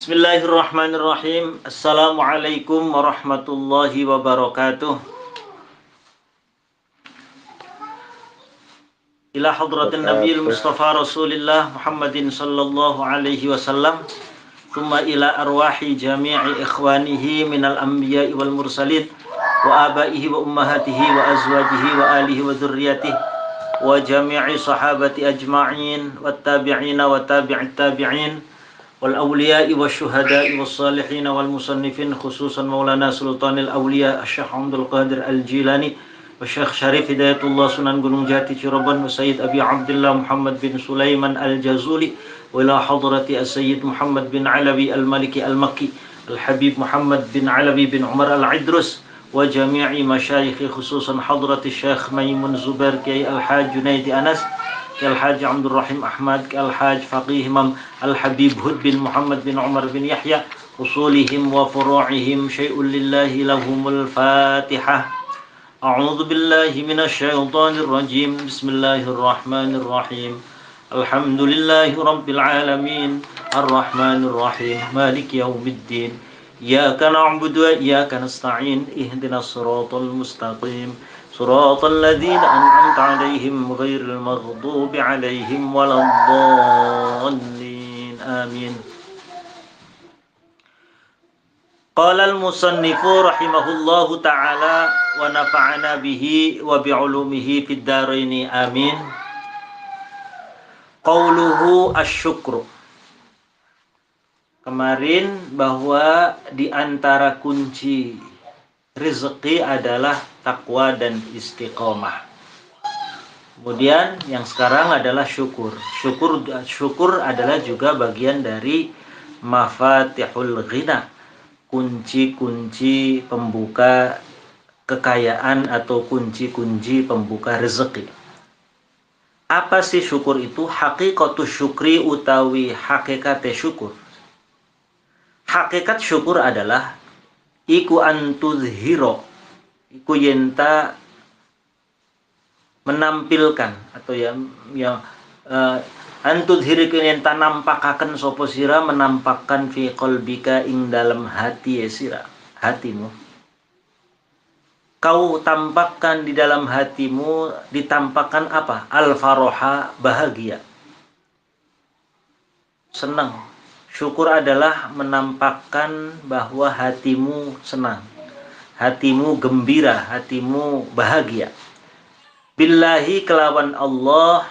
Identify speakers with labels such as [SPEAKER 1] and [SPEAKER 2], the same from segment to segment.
[SPEAKER 1] Bismillahirrahmanirrahim. Assalamualaikum warahmatullahi wabarakatuh. Ila hadratin Nabiil Mustafa Rasulillah Muhammadin sallallahu alaihi wasallam. Thumma ila arwahi jami'i ikhwanihi minal anbiya'i wal mursalin wa abaihi wa ummahatihi wa azwajihi wa alihi wa dhurriyyatihi wa jami'i sahabati ajma'in wat tabi'ina wa tabi'it tabi'in wal awliya'i wasyuhada'i wassalihin wal musannifin khususan Maulana Sultanil Awliya Syekh Abdul Qadir Al-Jilani wa Syekh Syarif Hidayatullah Sunan Gunung Jati Cirebon wa Sayyid Abi Abdullah Muhammad bin Sulaiman Al-Jazuli wa ila hadrati As-Sayyid Muhammad bin Alawi Al-Maliki Al-Makki Al-Habib Muhammad bin Alawi bin Umar Al-Idrus wa jami'i masyayikhi khususan hadrati Syekh Maimun Zubair Kiai Al-Haj Junaidi Anas Al-Haj Abdul Rahim Ahmad, Al-Haj Faqih Imam Al-Habib Hud bin Muhammad bin Umar bin Yahya, usulihim wa furu'ihim syai'un lillahi lahumul Fatihah. A'udzu billahi minasy syaithanir rajim. Bismillahirrahmanirrahim. Alhamdulillahi rabbil alamin. Arrahmanir rahim. Maliki yaumiddin. Iyyaka na'budu wa iyyaka nasta'in. Ihdinas siratal mustaqim. صراط الذين أنعمت عليهم غير المغضوب عليهم ولا الضالين آمين. قال المصنف رحمه الله تعالى ونفعنا به وبعلومه في الدارين آمين. قوله الشكر. Kemarin bahwa di antara kunci rezeki adalah takwa dan istiqomah. Kemudian yang sekarang adalah syukur. Syukur adalah juga bagian dari mafatihul ghina, kunci-kunci pembuka kekayaan atau kunci-kunci pembuka rezeki. Apa sih syukur itu? Hakikatus syukri utawi hakikate syukur. Hakikat syukur adalah iku antuzhiro, iku yenta menampilkan atau yang antuzhiro iku yenta nampakaken sapa sira, menampakkan fi qalbika ing dalam hati sira, hatimu. Kau tampakkan di dalam hatimu, ditampakkan apa? Al-faroha, bahagia, senang. Syukur adalah menampakkan bahwa hatimu senang, hatimu gembira, hatimu bahagia. Billahi kelawan Allah,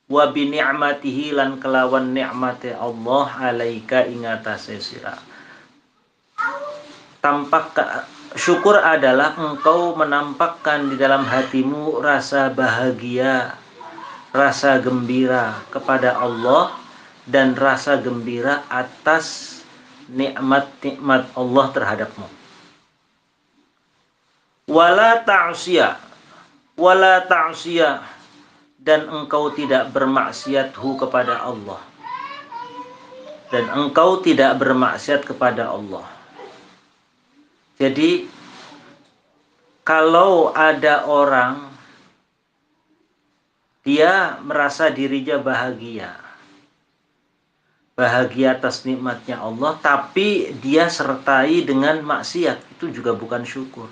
[SPEAKER 1] wa bi ni'matihi lan kelawan nikmate Allah alaika ing atase sira. Syukur adalah engkau menampakkan di dalam hatimu rasa bahagia, rasa gembira kepada Allah, dan rasa gembira atas nikmat-nikmat Allah terhadapmu. Wala ta'siyah, dan engkau tidak bermaksiathu kepada Allah. Dan engkau tidak bermaksiat kepada Allah. Jadi kalau ada orang dia merasa dirinya bahagia atas nikmatnya Allah, tapi dia sertai dengan maksiat, itu juga bukan syukur.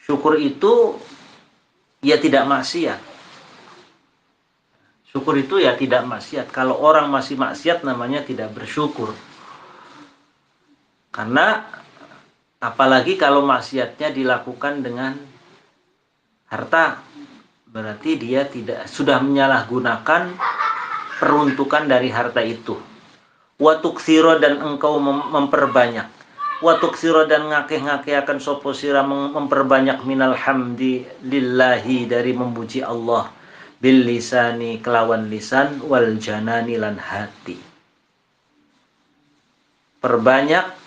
[SPEAKER 1] Syukur itu ya tidak maksiat. Syukur itu ya tidak maksiat. Kalau orang masih maksiat namanya tidak bersyukur. Karena apalagi kalau maksiatnya dilakukan dengan harta, berarti dia sudah menyalahgunakan peruntukan dari harta itu. Watuksiro, dan engkau memperbanyak. Watuksiro, dan ngakeh-ngakeh akan sopo sira memperbanyak minal hamdi lillahi, dari memuji Allah, bil lisani kelawan lisan, wal janani lan hati. Perbanyak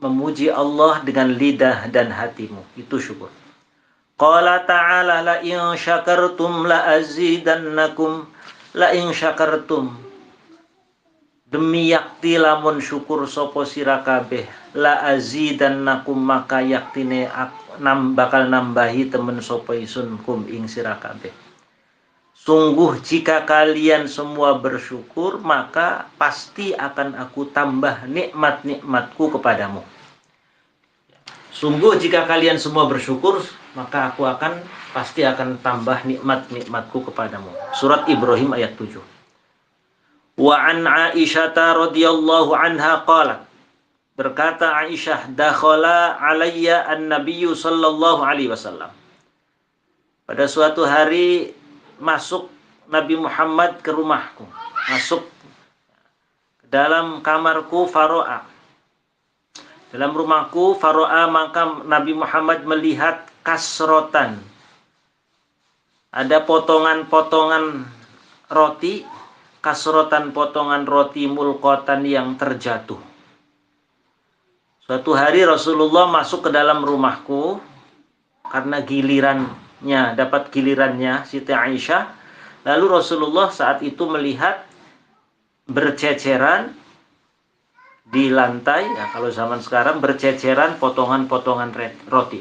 [SPEAKER 1] memuji Allah dengan lidah dan hatimu, itu syukur. Qala ta'ala la in syakartum la azidannakum, la in syakartum, demi yakti lamun syukur sopo sira kabeh, la azidannakum, maka yaktine bakal nambahi temen sopo isun kum ing sira kabeh. Sungguh jika kalian semua bersyukur, maka pasti akan aku tambah nikmat-nikmatku kepadamu. Sungguh jika kalian semua bersyukur, maka aku pasti akan tambah nikmat-nikmatku kepadamu. Surat Ibrahim ayat 7. Wa an Aisyah radhiyallahu anha qalat. Berkata Aisyah, dakhala alayya an-nabiyyu sallallahu alaihi wasallam. Pada suatu hari masuk Nabi Muhammad ke rumahku. Masuk ke dalam kamarku faro'a. Dalam rumahku faro'a, maka Nabi Muhammad melihat kasrotan. Ada potongan-potongan roti, kasrotan potongan roti mulkotan yang terjatuh. Suatu hari Rasulullah masuk ke dalam rumahku karena dapat gilirannya Siti Aisyah. Lalu Rasulullah saat itu melihat berceceran di lantai, ya kalau zaman sekarang berceceran potongan-potongan roti.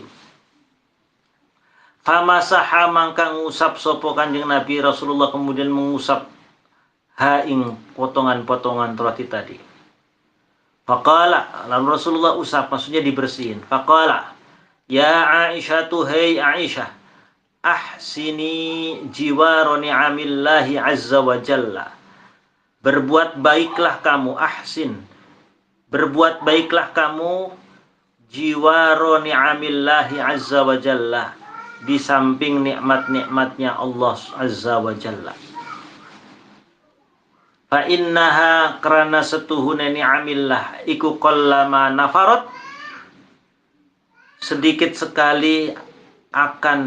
[SPEAKER 1] Famasaha, mangka ngusap sopo Kanjeng Nabi Rasulullah, kemudian mengusap haing potongan-potongan roti tadi. Faqala, lalu Rasulullah usap, maksudnya dibersihin. Faqala, ya Aisyah, tuhai Aisyah, ahsini jiwaro ni'amillahi azza wa jalla. Berbuat baiklah kamu, ahsin. Berbuat baiklah kamu jiwaro ni'amillahi azza wa jalla, di samping nikmat-nikmatnya Allah azza wa jalla. Fa innaha, karena setuhune ni'amillah iku qallama nafarat, sedikit sekali akan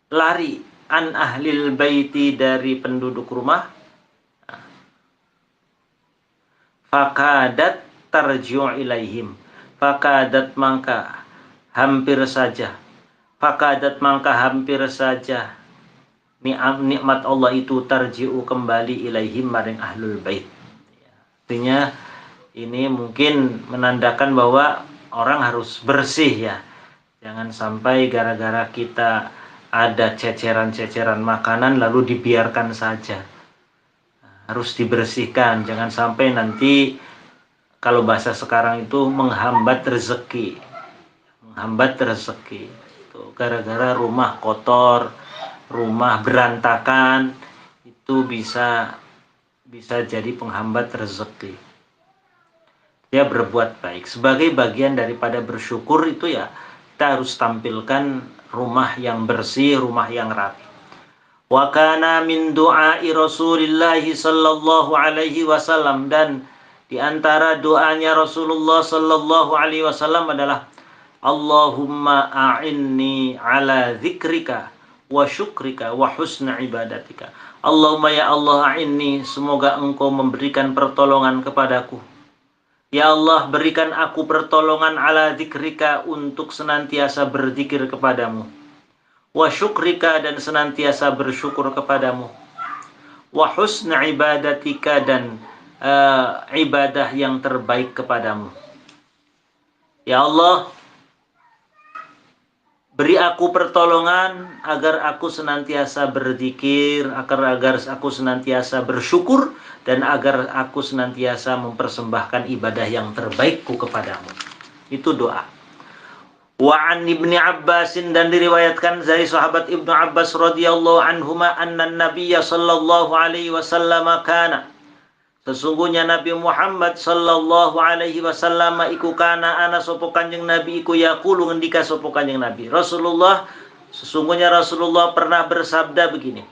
[SPEAKER 1] lari an ahlil baiti, dari penduduk rumah. Fakadat tarji'u ilaihim, fakadat mangka hampir saja, nikmat Allah itu tarji'u kembali ilaihim maring ahlul bait. Artinya ini mungkin menandakan bahwa orang harus bersih ya. Jangan sampai gara-gara kita ada ceceran-ceceran makanan lalu dibiarkan saja. Harus dibersihkan, jangan sampai nanti kalau bahasa sekarang itu menghambat rezeki. Tuh, gara-gara rumah kotor, rumah berantakan, itu bisa jadi penghambat rezeki. Ya, berbuat baik sebagai bagian daripada bersyukur itu ya, kita harus tampilkan rumah yang bersih, rumah yang rapi. Wa kana min du'ai Rasulillah sallallahu alaihi wasallam, dan di antara doanya Rasulullah sallallahu alaihi wasallam adalah Allahumma a'inni ala dzikrika wa syukrika wa husna ibadatika. Allahumma ya Allah, a'inni, semoga engkau memberikan pertolongan kepadaku. Ya Allah, berikan aku pertolongan ala dzikrika, untuk senantiasa berzikir kepadamu. Wa syukrika, dan senantiasa bersyukur kepadamu. Wa husna ibadatika, dan ibadah yang terbaik kepadamu. Ya Allah, beri aku pertolongan agar aku senantiasa berzikir, agar aku senantiasa bersyukur, dan agar aku senantiasa mempersembahkan ibadah yang terbaikku kepadamu. Itu doa. Wa an Ibni Abbasin, dan diriwayatkan dari sahabat Ibnu Abbas radhiyallahu anhuma, anna nabiyya sallallahu alaihi wasallam kana, sesungguhnya Nabi Muhammad sallallahu alaihi wasallam iku kana ana sapa Kanjeng Nabi iku yaqulu, ngendika sapa Kanjeng Nabi sesungguhnya Rasulullah pernah bersabda begini,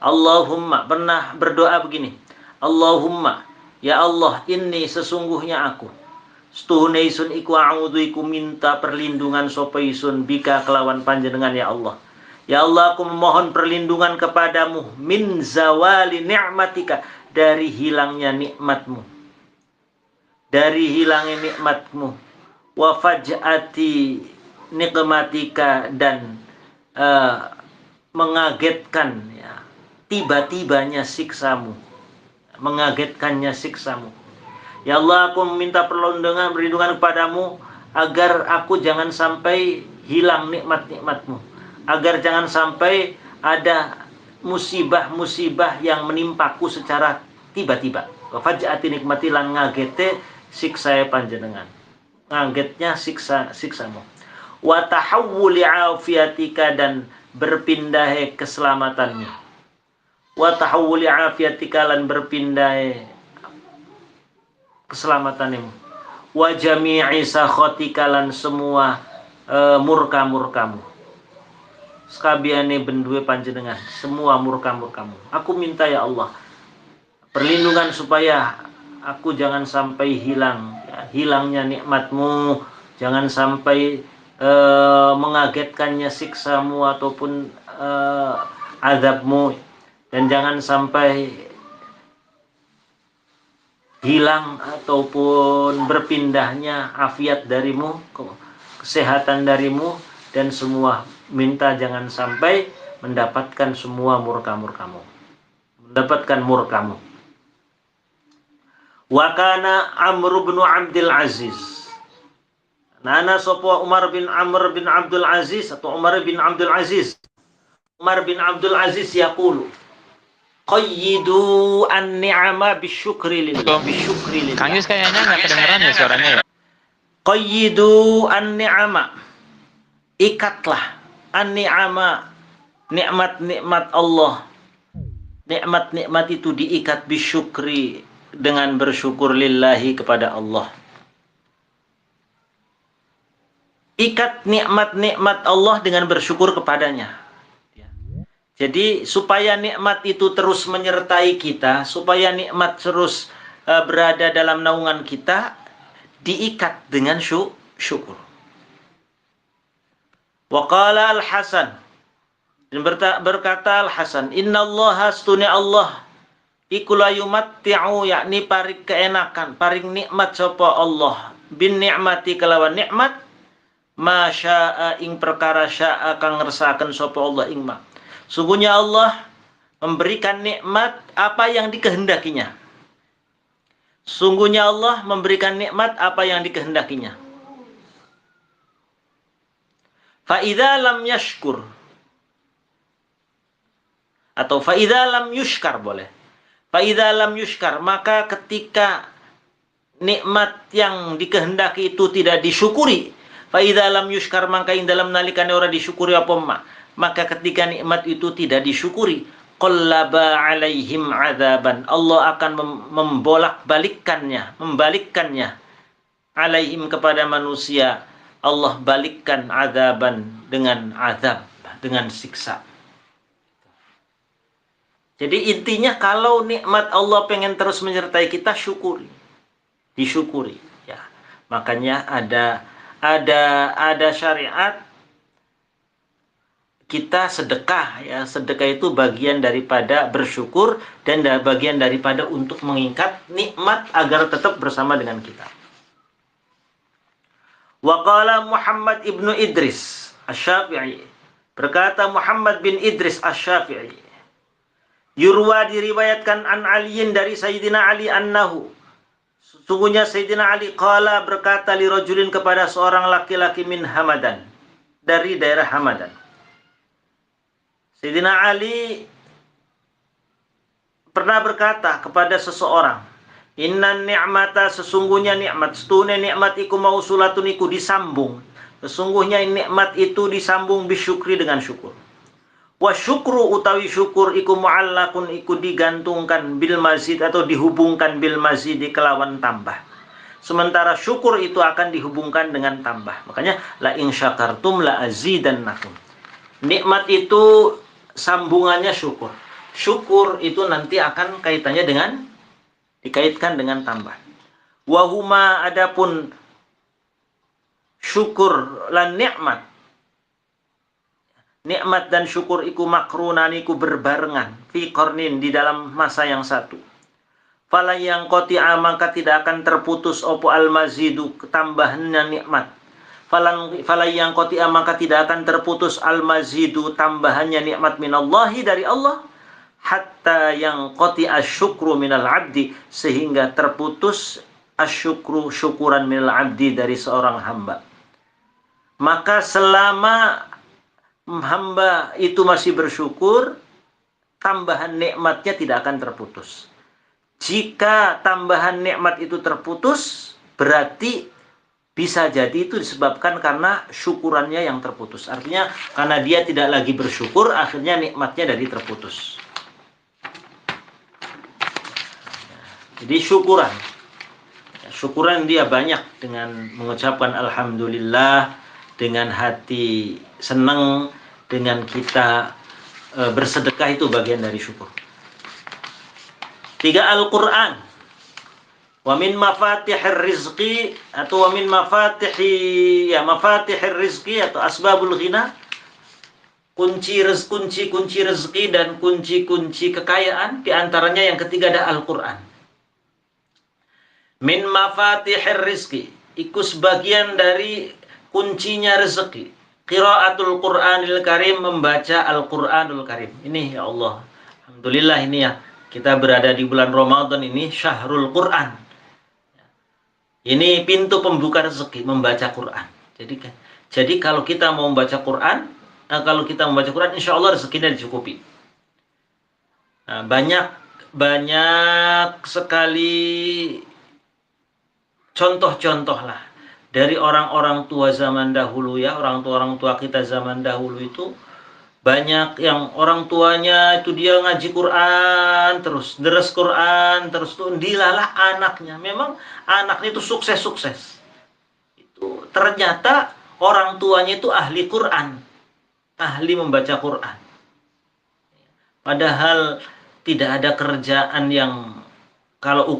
[SPEAKER 1] Allahumma, pernah berdoa begini, Allahumma, ya Allah, inni, sesungguhnya aku, setuhune isun iku a'udzu, iku minta perlindungan sapa isun, bika, kelawan panjenengan ya Allah. Ya Allah, aku memohon perlindungan kepadamu, min zawali ni'matika, dari hilangnya nikmatmu, wa faj'ati nikmatika, dan mengagetkan ya, tiba-tibanya siksamu, mengagetkannya siksamu. Ya Allah, aku meminta perlindungan kepadamu agar aku jangan sampai hilang nikmat-nikmatmu, agar jangan sampai ada musibah-musibah yang menimpaku secara tiba-tiba. Wa faj'ati nikmati lan ngagete siksa panjenengan. Ngagetnya siksamu. Wa tahawwuli afiatika dan berpindah keselamatanmu. Wa tahawwuli afiatika lan berpindah keselamatanmu. Wa jami'i sakhatika lan semua murka-murkamu. Sekabiane benduwe panjenengan, semua murka-murkamu. Aku minta ya Allah perlindungan supaya aku jangan sampai hilang, ya, hilangnya nikmatmu, jangan sampai mengagetkannya siksamu ataupun azabmu, dan jangan sampai hilang ataupun berpindahnya afiat darimu, kesehatan darimu, dan semua minta jangan sampai mendapatkan semua murka-murkamu, mendapatkan murkamu. Wa kana Amr bin Abdul Aziz, nana sapa Umar bin Amr bin Abdul Aziz atau Umar bin Abdul Aziz. Umar bin Abdul Aziz yaqulu qayyidu an-ni'ama bisyukri lillah. Bisyukri lillah.
[SPEAKER 2] Kang Yus kayaknya nggak kedengeran ya suaranya ya.
[SPEAKER 1] Qayyidu an-ni'ama, ikatlah an-ni'ama, nikmat-nikmat Allah. Nikmat-nikmat itu diikat bisyukri, dengan bersyukur lillahi kepada Allah. Ikat nikmat-nikmat Allah dengan bersyukur kepadanya. Jadi supaya nikmat itu terus menyertai kita, supaya nikmat terus berada dalam naungan kita, diikat dengan syukur. Wa qala Al-Hasan, dan berkata Al-Hasan, innallaha astuni Allah iku la yumatti'u, yakni paring keenakan, paring nikmat sapa Allah bin ni'mati kelawan nikmat masya'a ing perkara sya'a kang ngersakaken sapa Allah ing ma. Sungguhnya Allah memberikan nikmat apa yang dikehendakinya. Sungguhnya Allah memberikan nikmat apa yang dikehendakinya. Fa idza lam yashkur, atau fa idza lam yushkar boleh. Fa idza lam yushkar, maka ketika nikmat yang dikehendaki itu tidak disyukuri, fa idza lam yushkar, maka ing dalam nalikane ora disyukuri apa maka ketika nikmat itu tidak disyukuri, qallaba alaihim adzaban, Allah akan membalikkannya alaihim kepada manusia, Allah balikkan adzaban dengan azab, dengan siksa. Jadi intinya kalau nikmat Allah pengen terus menyertai kita, syukuri, disyukuri, ya. Makanya ada syariat kita sedekah, ya. Sedekah itu bagian daripada bersyukur dan bagian daripada untuk mengikat nikmat agar tetap bersama dengan kita. Wa qala Muhammad ibnu Idris Asy-Syafi'i, berkata Muhammad bin Idris Asy-Syafi'i, yurwa diriwayatkan an Aliin dari Sayyidina Ali annahu, sesungguhnya Sayyidina Ali qala berkata li rajulin kepada seorang laki-laki min Hamadan, dari daerah Hamadan. Sayyidina Ali pernah berkata kepada seseorang, innan ni'mata, sesungguhnya nikmat, stune nikmat iku mausulatun iku disambung. Sesungguhnya nikmat itu disambung bisyukri dengan syukur. Wa syukru utawi syukur iku mu'allakun iku digantungkan bil mazid atau dihubungkan bil mazid kelawan tambah. Sementara syukur itu akan dihubungkan dengan tambah. Makanya la in syakartum la azidannakum. Nikmat itu sambungannya syukur. Syukur itu nanti akan kaitannya dengan dikaitkan dengan tambah. Wa huma, adapun syukur lan nikmat, nikmat dan syukur iku makrunan iku berbarengan fi qarnin, di dalam masa yang satu. Fala yang qati'a, maka tidak akan terputus opo al mazidu, tambahannya nikmat. Fala yang qati'a, maka tidak akan terputus al mazidu, tambahannya nikmat minallahi, dari Allah, hatta yang qati'a syukru minal abdi, sehingga terputus asyukru, syukuran minal abdi, dari seorang hamba. Maka selama hamba itu masih bersyukur, tambahan nikmatnya tidak akan terputus. Jika tambahan nikmat itu terputus, berarti bisa jadi itu disebabkan karena syukurannya yang terputus. Artinya karena dia tidak lagi bersyukur, akhirnya nikmatnya jadi terputus. Jadi syukuran. Syukuran dia banyak dengan mengucapkan alhamdulillah, dengan hati senang, dengan kita bersedekah, itu bagian dari syukur. 3, Al-Quran. Wa min mafatihir rizqi atau wa min mafatihir rizqi atau asbabul ghina, kunci rezeki dan kunci kekayaan, di antaranya yang ketiga ada Al-Quran. Min mafatihir rizqi, itu sebagian dari kuncinya rezeki. Qiraatul Qur'anil Karim, membaca Al-Qur'anul Karim. Ini ya Allah, alhamdulillah ini ya, kita berada di bulan Ramadan ini, Syahrul Quran. Ini pintu pembuka rezeki, membaca Quran. Jadi kalau kita mau membaca Quran, insya Allah rezekinya dicukupi. Nah, banyak sekali contoh-contoh lah dari orang-orang tua zaman dahulu ya, orang tua kita zaman dahulu itu banyak yang orang tuanya itu dia ngaji Quran terus, deres Quran terus, tuh dilalah anaknya. Memang anaknya itu sukses. Itu ternyata orang tuanya itu ahli Quran, ahli membaca Quran. Padahal tidak ada kerjaan yang, kalau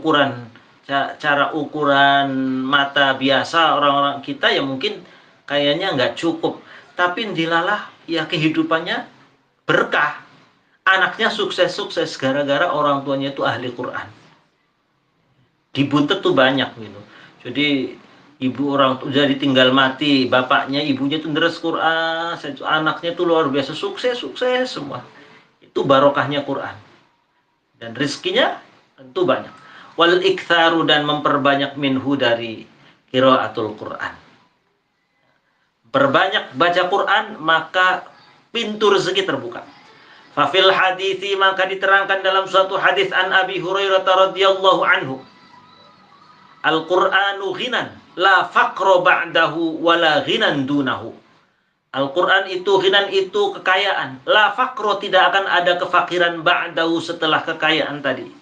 [SPEAKER 1] cara ukuran mata biasa orang-orang kita ya mungkin kayaknya nggak cukup, tapi dilalah ya kehidupannya berkah, anaknya sukses gara-gara orang tuanya itu ahli Quran. Dibuntet tuh banyak gitu. Jadi ibu orang jadi tinggal mati, bapaknya ibunya tuh deres Quran, anaknya tuh luar biasa sukses semua. Itu barokahnya Quran, dan rezekinya tentu banyak. Wal iktsaru, dan memperbanyak minhu, dari qiraatul Quran. Perbanyak baca Quran, maka pintu rezeki terbuka. Fafil hadithi, maka diterangkan dalam suatu hadis an Abi Hurairah radhiyallahu anhu, Al-Qur'anu ghinan la faqra ba'dahu wala ghinan dunahu. Al-Quran itu ghinan, itu kekayaan. La faqra, tidak akan ada kefakiran ba'dahu, setelah kekayaan tadi.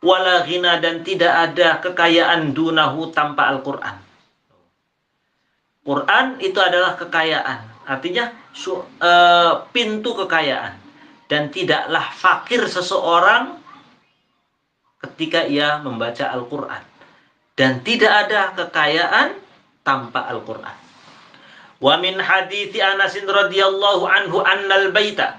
[SPEAKER 1] Wala ghina, dan tidak ada kekayaan dunahu, tanpa Al-Quran. Quran itu adalah kekayaan, artinya pintu kekayaan, dan tidaklah fakir seseorang ketika ia membaca Al-Quran, dan tidak ada kekayaan tanpa Al-Quran. Wa min hadithi Anas radhiyallahu anhu annal baita,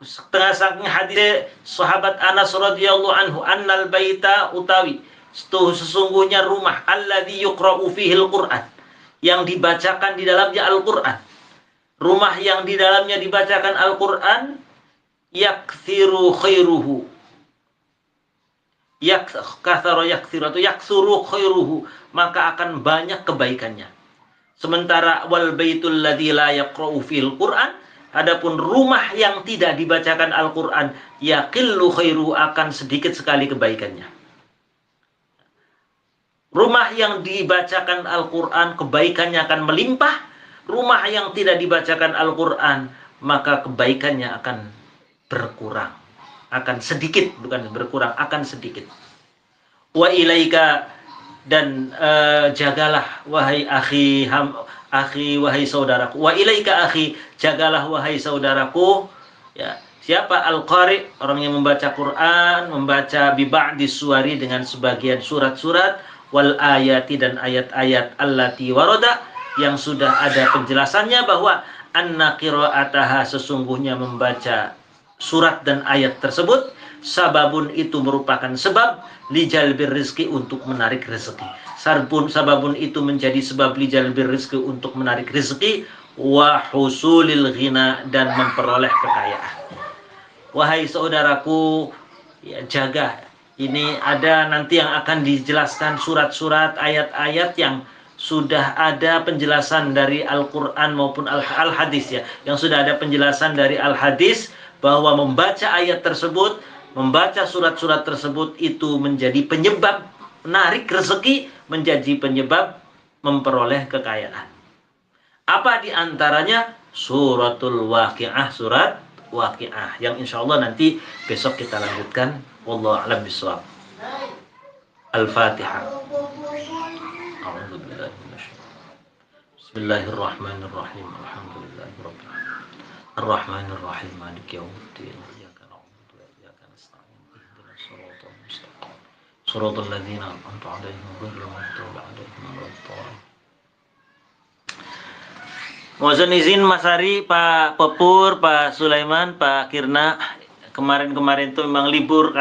[SPEAKER 1] setengah saking hadis sahabat Anas radhiyallahu anhu, annal baita, utawi sesungguhnya rumah, alladzi yuqra'u fihi al-Qur'an, yang dibacakan di dalamnya Al-Qur'an. Rumah yang di dalamnya dibacakan Al-Qur'an, yakthiru khairuhu, yaksuru khairuhu, maka akan banyak kebaikannya. Sementara wal baitul ladzi la yaqra'u fil Qur'an, adapun rumah yang tidak dibacakan Al-Quran, yaqillu khairu, akan sedikit sekali kebaikannya. Rumah yang dibacakan Al-Quran, kebaikannya akan melimpah. Rumah yang tidak dibacakan Al-Quran, maka kebaikannya akan berkurang. Akan sedikit, bukan berkurang, akan sedikit. Wa ilaika, dan jagalah wahai akhi, wahai saudaraku. Wa ilaika akhi, jagalah wahai saudaraku. Ya, siapa? Al-Qari, orang yang membaca Quran, membaca bi ba'di suwari, dengan sebagian surat-surat, wal ayati, dan ayat-ayat allati warada, yang sudah ada penjelasannya bahwa anna qira'ataha, sesungguhnya membaca surat dan ayat tersebut, sababun, itu merupakan sebab, lijalbir rizki, untuk menarik rezeki. Sababun, itu menjadi sebab, lijalbir rizki, untuk menarik rezeki, wa husulil ghina, dan memperoleh kekayaan. Wahai saudaraku, ya, jaga. Ini ada nanti yang akan dijelaskan surat-surat, ayat-ayat yang sudah ada penjelasan dari Al-Quran maupun Al-Hadis ya, yang sudah ada penjelasan dari Al-Hadis bahwa membaca ayat tersebut, membaca surat-surat tersebut itu menjadi penyebab menarik rezeki, menjadi penyebab memperoleh kekayaan. Apa di antaranya? Suratul Waqiah, surat Waqiah, yang insya Allah nanti besok kita lanjutkan. Wallahu a'lam bishawab. Al-Fatihah. Bismillahirrahmanirrahim. Alhamdulillahirabbil alamin. Arrahmanir rahim. Maliki yaumiddin. Iyyaka na'budu wa iyyaka nasta'in. Ihdinas siratal mustaqim. Siratal ladzina an'amta 'alaihim ghairil maghdubi 'alaihim waladdallin. Mohon izin Mas Ari, Pak Pepur, Pak Sulaiman, Pak Kirna, kemarin-kemarin itu memang libur